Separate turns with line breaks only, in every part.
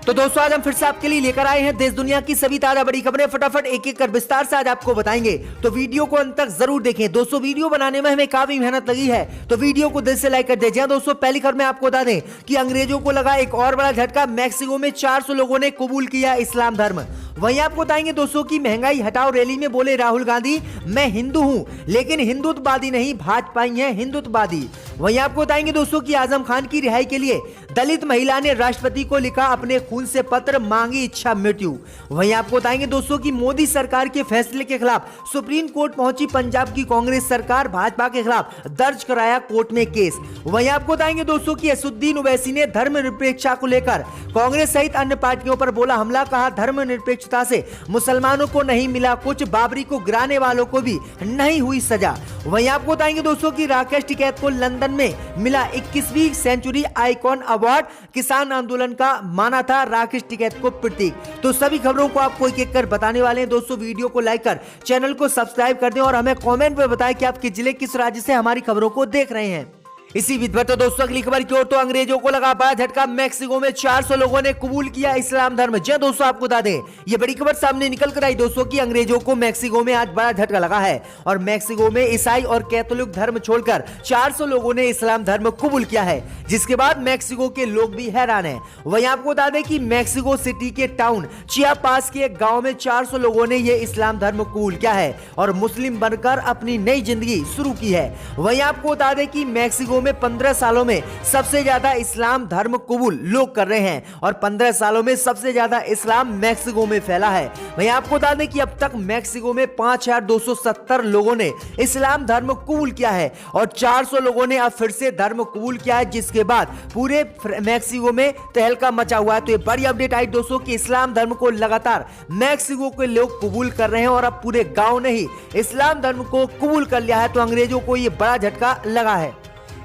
तो दोस्तों आज हम फिर से आपके लिए लेकर आए हैं देश दुनिया की सभी ताजा बड़ी खबरें। फटाफट एक एक कर विस्तार से आज आपको बताएंगे, तो वीडियो को अंत तक जरूर देखें। दोस्तों वीडियो बनाने में हमें काफी मेहनत लगी है, तो वीडियो को दिल से लाइक कर दीजिए। दोस्तों पहली खबर में आपको बता दें कि अंग्रेजों को लगा एक और बड़ा झटका। मैक्सिको में 400 लोगों ने कबूल किया इस्लाम धर्म। वहीं आपको बताएंगे दोस्तों की महंगाई हटाओ रैली में बोले राहुल गांधी, मैं हिंदू हूं लेकिन हिंदुत्ववादी नहीं, भाजपाई हैं हिंदुत्ववादी। वहीं आपको बताएंगे दोस्तों की आजम खान की रिहाई के लिए दलित महिला ने राष्ट्रपति को लिखा अपने खून से पत्र, मांगी इच्छा मृत्यु। वहीं आपको बताएंगे दोस्तों की मोदी सरकार के फैसले के खिलाफ सुप्रीम कोर्ट पहुंची पंजाब की कांग्रेस सरकार, भाजपा के खिलाफ दर्ज कराया कोर्ट में केस। वहीं आपको बताएंगे दोस्तों की असुद्दीन ओवैसी ने धर्मनिरपेक्षता को लेकर कांग्रेस सहित अन्य पार्टियों पर बोला हमला, कहा धर्मनिरपेक्षता से मुसलमानों को नहीं मिला कुछ, बाबरी को गिराने वालों को भी नहीं हुई सजा। वहीं आपको बताएंगे दोस्तों की राकेश टिकैत को लंदन में मिला 21वीं सेंचुरी आइकॉन अवार्ड, किसान आंदोलन का माना था राकेश टिकैत को प्रतीक। तो सभी खबरों को आपको एक एक कर बताने वाले हैं। दोस्तों वीडियो को लाइक कर चैनल को सब्सक्राइब कर दें और हमें कमेंट में बताएं कि आपके जिले किस राज्य से हमारी खबरों को देख रहे हैं। इसी बीच तो दोस्तों अगली खबर की ओर, तो अंग्रेजों को लगा बड़ा झटका। मैक्सिको में 400 लोगों ने कबूल किया इस्लाम धर्म। जी दोस्तों आपको बता दें ये बड़ी खबर सामने निकल कर आई दोस्तों की अंग्रेजों को मैक्सिको में आज बड़ा झटका लगा है और मैक्सिको में ईसाई और कैथोलिक धर्म छोड़कर 400 लोगों ने इस्लाम धर्म कबूल किया है, जिसके बाद मैक्सिको के लोग भी हैरान है। वहीं आपको बता दें कि मैक्सिको सिटी के टाउन चियापास के एक गाँव में 400 लोगों ने ये इस्लाम धर्म कबूल किया है और मुस्लिम बनकर अपनी नई जिंदगी शुरू की है। वहीं आपको बता दें कि मैक्सिको में 15 सालों में सबसे ज्यादा इस्लाम धर्म कबूल लोग कर रहे हैं और 15 सालों में सबसे ज्यादा इस्लाम मैक्सिको में फैला है। वहीं आपको बता दें कि अब तक मैक्सिको में 5270 लोगों ने इस्लाम धर्म कबूल किया है और 400 लोगों ने अब फिर से धर्म कबूल किया है, जिसके बाद पूरे मैक्सिको में तहलका मचा हुआ है। तो ये बड़ी अपडेट आई दोस्तों कि इस्लाम धर्म को लगातार मैक्सिको के लोग कबूल कर रहे हैं और अब पूरे गांव ने ही इस्लाम धर्म को कबूल कर लिया है। तो अंग्रेजों को ये बड़ा झटका लगा है।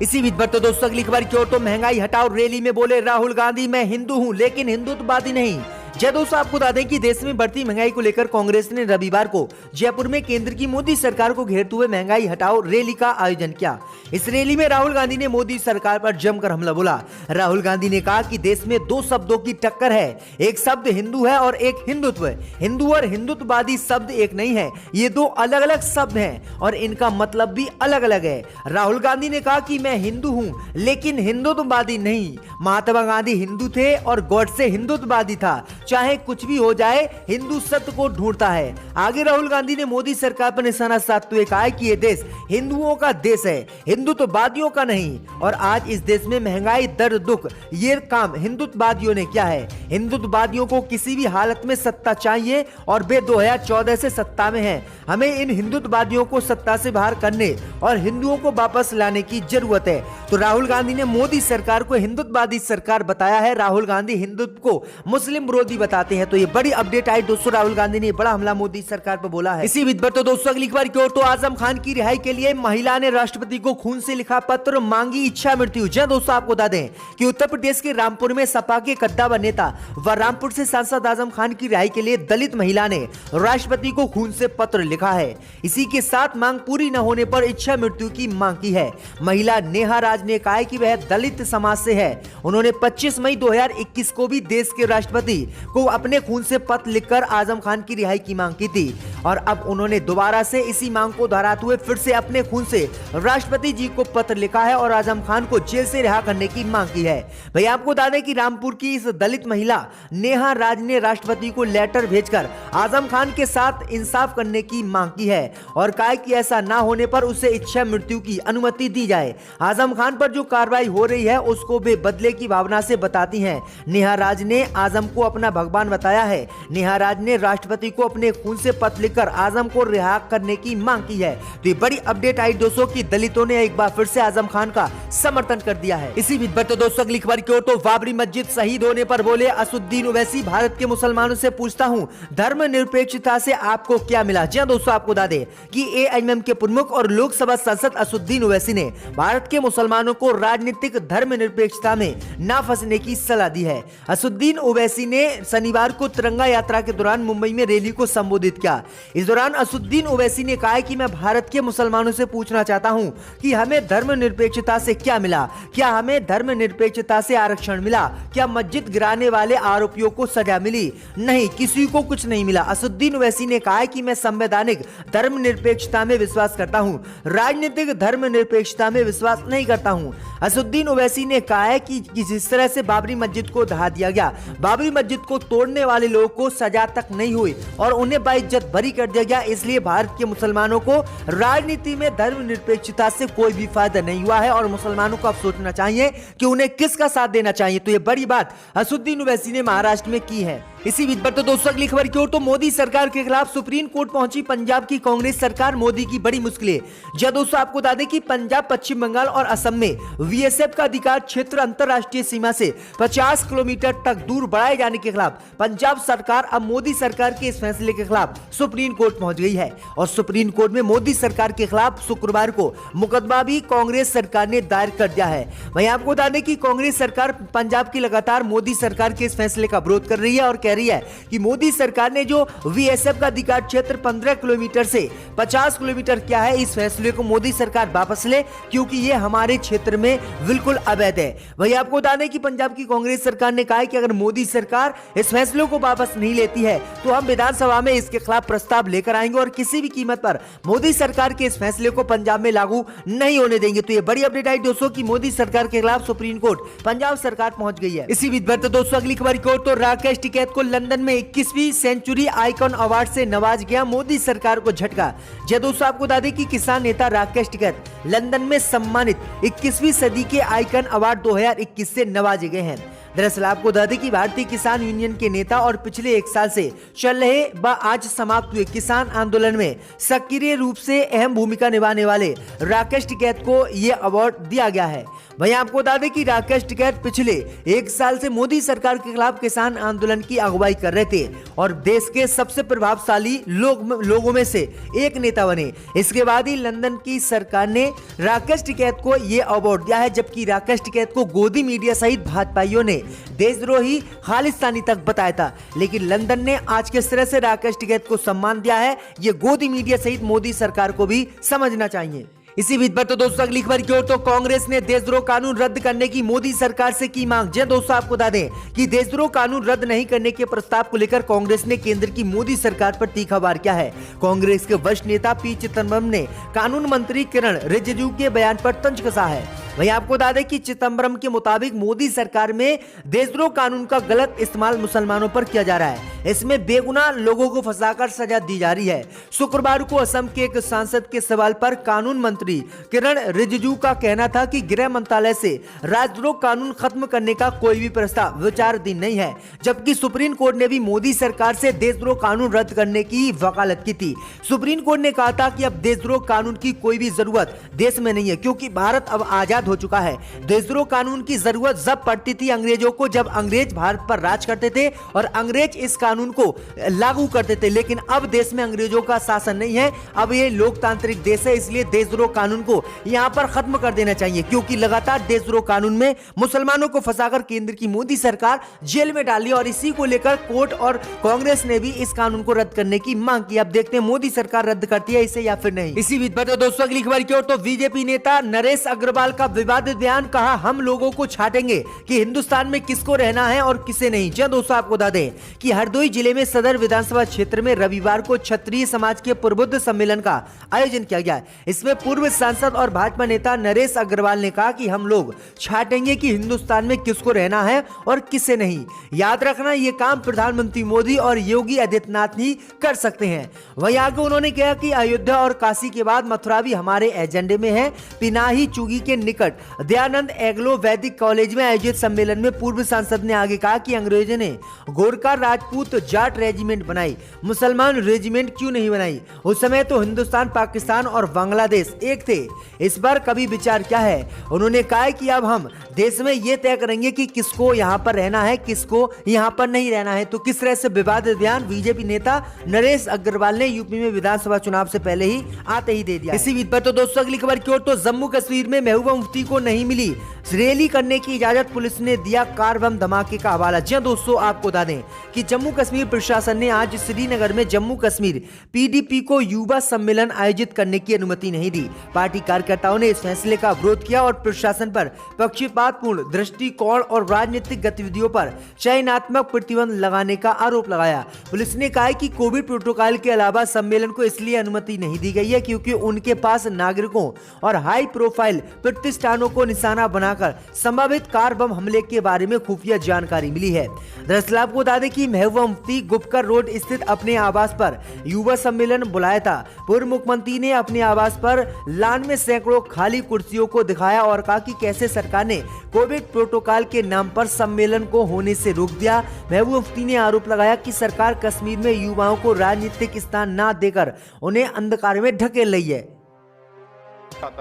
इसी बीच तो दोस्तों अगली खबर की ओर, तो महंगाई हटाओ रैली में बोले राहुल गांधी, मैं हिंदू हूं लेकिन हिंदुत्ववादी नहीं। जय दोस्तों आपको बता दें कि देश में बढ़ती महंगाई को लेकर कांग्रेस ने रविवार को जयपुर में केंद्र की मोदी सरकार को घेरते हुए महंगाई हटाओ रैली का आयोजन किया। इस रैली में राहुल गांधी ने मोदी सरकार पर जमकर हमला बोला। राहुल गांधी ने कहा कि देश में दो शब्दों की टक्कर है, एक शब्द हिंदू है और एक हिंदुत्व। हिंदू और हिंदुत्ववादी शब्द एक नहीं है, ये दो अलग अलग शब्द हैं और इनका मतलब भी अलग अलग है। राहुल गांधी ने कहा कि मैं हिंदू हूं लेकिन हिंदुत्ववादी नहीं। महात्मा गांधी हिंदू थे और गॉडसे हिंदुत्ववादी था। चाहे कुछ भी हो जाए हिंदू सत्य को ढूंढता है। आगे राहुल गांधी ने मोदी सरकार पर निशाना साधते हुए कहा कि यह देश हिंदुओं का देश है, हिंदुत्ववादियों का नहीं। और आज इस देश में महंगाई, दर्द, दुख, ये काम हिंदुत्ववादियों ने किया है। हिंदुत्ववादियों को किसी भी हालत में सत्ता चाहिए और वे 2014 से सत्ता में हैं। हमें इन हिंदुत्ववादियों को सत्ता से बाहर करने और हिंदुओं को वापस लाने की जरूरत है। तो राहुल गांधी ने मोदी सरकार को हिंदुत्ववादी सरकार बताया है। राहुल गांधी हिंदुत्व को मुस्लिम विरोधी बताते हैं। तो ये बड़ी अपडेट आई दोस्तों, राहुल गांधी ने बड़ा हमला मोदी सरकार पर बोला है। इसी बीच तो दोस्तों अगली खबर की ओर, तो आजम खान की रिहाई के लिए महिला ने राष्ट्रपति को खून से लिखा पत्र, मांगी इच्छा मृत्यु। जी दोस्तों आपको बता दें कि उत्तर प्रदेश के रामपुर में सपा के कद्दावर नेता व रामपुर से सांसद आजम खान की रिहाई के लिए दलित महिला ने राष्ट्रपति को खून से पत्र लिखा है। इसी के साथ मांग पूरी न होने पर इच्छा मृत्यु की मांग की है। महिला नेहा राज ने कहा कि वह दलित समाज से है। उन्होंने 25 मई 2021 को भी देश के राष्ट्रपति को अपने खून से पत्र लिखकर आजम खान की रिहाई की मांग की थी और अब उन्होंने दोबारा से इसी मांग को दोहराते हुए फिर से अपने खून से राष्ट्रपति जी को पत्र लिखा है और आजम खान को जेल से रिहा करने की मांग की है। भाई आपको बता दें कि रामपुर की इस दलित महिला नेहा राज ने राष्ट्रपति को लेटर भेजकर आजम खान के साथ इंसाफ करने की मांग की है और कहा कि ऐसा ना होने पर उसे इच्छा मृत्यु की अनुमति दी जाए। आजम खान पर जो कार्रवाई हो रही है उसको वे बदले की भावना से बताती हैं। नेहा राज ने आजम को अपना भगवान बताया है। नेहा राज ने राष्ट्रपति को अपने खून से पत्र लिखकर आजम को रिहा करने की मांग की है। तो ये बड़ी अपडेट आई दोस्तों कि दलितों ने एक बार फिर से आजम खान का समर्थन कर दिया है। इसी बीच तो दोस्तों अगली खबर की ओर, तो बाबरी मस्जिद शहीद होने पर बोले असुद्दीन ओवैसी, भारत के मुसलमानों से पूछता हूं धर्मनिरपेक्षता से आपको क्या मिला। जी दोस्तों आपको बता दें कि एआईएमएम के प्रमुख और लोकसभा सांसद असुद्दीन ओवैसी ने भारत के मुसलमानों को राजनीतिक धर्मनिरपेक्षता में ना फंसने की सलाह दी है। असुद्दीन ओवैसी ने शनिवार को तिरंगा यात्रा के दौरान मुंबई में रैली को संबोधित किया। इस दौरान असदुद्दीन ओवैसी ने कहा कि मैं भारत के मुसलमानों से पूछना चाहता हूं कि हमें धर्मनिरपेक्षता से क्या मिला? क्या हमें धर्मनिरपेक्षता से आरक्षण मिला? क्या मस्जिद गिराने वाले आरोपियों को सजा मिली? नहीं, किसी को कुछ नहीं मिला। असदुद्दीन ओवैसी ने कहा कि मैं संवैधानिक धर्मनिरपेक्षता में विश्वास करता हूं, राजनीतिक धर्मनिरपेक्षता में विश्वास नहीं करता हूं। असदुद्दीन ओवैसी ने कहा है कि जिस तरह से बाबरी मस्जिद को ढहा दिया गया, बाबरी मस्जिद को तोड़ने वाले लोगों को सजा तक नहीं हुई और उन्हें बाइज्जत बरी कर दिया गया, इसलिए भारत के मुसलमानों को राजनीति में धर्मनिरपेक्षता से कोई भी फायदा नहीं हुआ है और मुसलमानों को अब सोचना चाहिए कि उन्हें किसका साथ देना चाहिए। तो ये बड़ी बात असदुद्दीन ओवैसी ने महाराष्ट्र में की है। इसी बीच पर तो दोस्तों अगली खबर की ओर तो मोदी सरकार के खिलाफ सुप्रीम कोर्ट पहुंची पंजाब की कांग्रेस सरकार। मोदी की बड़ी मुश्किलें। जी दोस्तों, आपको बता दें कि पंजाब, पश्चिम बंगाल और असम में बीएसएफ का अधिकार क्षेत्र अंतरराष्ट्रीय सीमा से 50 किलोमीटर तक दूर बढ़ाए जाने के खिलाफ पंजाब सरकार अब मोदी सरकार के इस फैसले के खिलाफ सुप्रीम कोर्ट पहुंच गई है और सुप्रीम कोर्ट में मोदी सरकार के खिलाफ शुक्रवार को मुकदमा भी कांग्रेस सरकार ने दायर कर दिया है। वहीं आपको बता दें कि कांग्रेस सरकार पंजाब की लगातार मोदी सरकार के इस फैसले का विरोध कर रही है और कह रही है कि मोदी सरकार ने जो बीएसएफ का अधिकार क्षेत्र 15 किलोमीटर से 50 किलोमीटर किया है, इस फैसले को मोदी सरकार वापस ले क्योंकि ये हमारे क्षेत्र में बिल्कुल अवैध है। वहीं आपको बता दें कि पंजाब की कांग्रेस सरकार ने कहा है कि अगर मोदी सरकार इस फैसले को वापस नहीं लेती है तो हम विधानसभा में इसके खिलाफ प्रस्ताव लेकर आएंगे और किसी भी कीमत पर मोदी सरकार के इस फैसले को पंजाब में लागू नहीं होने देंगे। तो ये बड़ी अपडेट आई दोस्तों कि मोदी सरकार के खिलाफ सुप्रीम कोर्ट पंजाब सरकार पहुंच गई है। इसी बीच पर दोस्तों अगली खबर की ओर तो राकेश टिकैत को लंदन में 21वीं सेंचुरी आइकॉन अवार्ड से नवाज गया। मोदी सरकार को झटका। जी दोस्तों, आपको बता दें कि किसान नेता राकेश टिकैत लंदन में सम्मानित 21वीं सदी के आइकॉन अवार्ड 2021 से नवाजे गए हैं। दरअसल आपको बता दें कि भारतीय किसान यूनियन के नेता और पिछले 1 साल से चल रहे व आज समाप्त हुए किसान आंदोलन में सक्रिय रूप से अहम भूमिका निभाने वाले राकेश टिकैत को यह अवार्ड दिया गया है। वहीं आपको बता दें कि राकेश टिकैत पिछले 1 साल से मोदी सरकार के खिलाफ किसान आंदोलन की अगुवाई कर रहे थे और देश के सबसे प्रभावशाली लोगों में से एक नेता बने। इसके बाद ही लंदन की सरकार ने राकेश टिकैत को यह अवार्ड दिया है, जबकि राकेश टिकैत को गोदी मीडिया सहित भाजपाइयों ने देशद्रोही खालिस्तानी तक बताया था, लेकिन लंदन ने आज किस तरह से राकेश टिकैत को सम्मान दिया है, ये गोदी मीडिया सहित मोदी सरकार को भी समझना चाहिए। इसी बीच पर तो दोस्तों अगली खबर की ओर तो कांग्रेस ने देशद्रोह कानून रद्द करने की मोदी सरकार से की मांग। जी दोस्तों, आपको बता दें कि देशद्रोह कानून रद्द नहीं करने के प्रस्ताव को लेकर कांग्रेस ने केंद्र की मोदी सरकार पर तीखा वार किया है। कांग्रेस के वरिष्ठ नेता पी चिदंबरम ने कानून मंत्री किरण रिजिजू के बयान पर तंज कसा है। वहीं आपको बता दें कि चिदंबरम के मुताबिक मोदी सरकार में देशद्रोह कानून का गलत इस्तेमाल मुसलमानों पर किया जा रहा है। इसमें बेगुनाह लोगों को फंसाकर सजा दी जा रही है। शुक्रवार को असम के एक सांसद के सवाल पर कानून मंत्री किरण रिजिजू का कहना था कि गृह मंत्रालय से राजद्रोह कानून खत्म करने का कोई भी प्रस्ताव विचाराधीन नहीं है, जबकि सुप्रीम कोर्ट ने भी मोदी सरकार से देशद्रोह कानून रद्द करने की वकालत की थी। सुप्रीम कोर्ट ने कहा था कि अब देशद्रोह कानून की कोई भी जरूरत देश में नहीं है क्योंकि भारत अब आजाद हो चुका है। देशद्रोह कानून की जरूरत जब पड़ती थी अंग्रेजों को, जब अंग्रेज भारत पर राज करते थे और अंग्रेज इस कानून को लागू करते थे, लेकिन अब देश में अंग्रेजों का शासन नहीं है। अब ये लोकतांत्रिक देश है, इसलिए देशद्रोह कानून को यहां पर खत्म कर देना चाहिए क्योंकि लगातार देशद्रोह कानून में मुसलमानों को फंसाकर केंद्र की मोदी सरकार जेल में डाली और इसी को लेकर कोर्ट और कांग्रेस ने भी इस कानून को रद्द करने की मांग की। अब देखते हैं मोदी सरकार रद्द करती है इसे या फिर नहीं। इसी बीच पर दोस्तों अगली खबर की ओर तो बीजेपी नेता नरेश अग्रवाल का विवादित बयान। कहा हम लोगों को छाटेंगे कि हिंदुस्तान में किसको रहना है और किसे नहीं। जी दोस्तों, आपको बता दें कि हरदोई जिले में सदर विधानसभा क्षेत्र में रविवार को क्षत्रिय समाज के प्रबुद्ध सम्मेलन का आयोजन किया गया। इसमें पूर्व सांसद और भाजपा नेता नरेश अग्रवाल ने कहा कि हम लोग छाटेंगे कि हिंदुस्तान में किसको रहना है और किसे नहीं। याद रखना ये काम प्रधानमंत्री मोदी और योगी आदित्यनाथ ही कर सकते हैं। वहीं आगे उन्होंने कहा कि अयोध्या और काशी के बाद मथुरा भी हमारे एजेंडे में है। पिनाही चुगी के निकट दयानंद एग्लो वैदिक कॉलेज में आयोजित सम्मेलन में पूर्व सांसद ने आगे कहा कि अंग्रेजों ने गोरखा राजपूत जाट रेजिमेंट बनाई, मुसलमान रेजिमेंट क्यों नहीं बनाई? उस समय तो हिंदुस्तान, पाकिस्तान और बांग्लादेश एक थे। इस बार कभी विचार क्या है? उन्होंने कहा कि अब हम देश में ये तय करेंगे कि किसको यहाँ पर रहना है, किसको यहाँ पर नहीं रहना है। तो किस तरह से विवादित बयान बीजेपी नेता नरेश अग्रवाल ने यूपी में विधानसभा चुनाव से पहले ही आते ही दे दिया। इसी बीच पर तो दोस्तों अगली खबर की ओर तो जम्मू कश्मीर में महबूबा मुफ्ती को नहीं मिली रैली करने की इजाजत पुलिस ने दिया कार बम धमाके का हवाला। जी हां दोस्तों, आपको बता दें कि जम्मू कश्मीर प्रशासन ने आज श्रीनगर में जम्मू कश्मीर पीडीपी को युवा सम्मेलन आयोजित करने की अनुमति नहीं दी। पार्टी कार्यकर्ताओं ने इस फैसले का विरोध किया और प्रशासन पर पक्षपातपूर्ण दृष्टिकोण और राजनीतिक गतिविधियों पर चयनात्मक प्रतिबंध लगाने का आरोप लगाया। पुलिस ने कहा कि कोविड प्रोटोकॉल के अलावा सम्मेलन को इसलिए अनुमति नहीं दी गई है क्योंकि उनके पास नागरिकों और हाई प्रोफाइल प्रतिष्ठानों को निशाना बनाकर संभावित कार बम हमले के बारे में खुफिया जानकारी मिली है। दरअसल आपको बता दें कि महबूबा मुफ्ती गुपकर रोड स्थित अपने आवास पर युवा सम्मेलन बुलाया था। पूर्व मुख्यमंत्री ने अपने आवास पर लान में सैकड़ों खाली कुर्सियों को दिखाया और कहा कि कैसे सरकार ने कोविड प्रोटोकॉल के नाम पर सम्मेलन को होने से रोक दिया। महबूबा मुफ्ती ने आरोप लगाया कि सरकार कश्मीर में युवाओं को राजनीतिक स्थान न देकर उन्हें अंधकार में ढकेल रही है।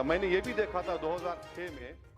मैंने ये भी देखा था 2006 में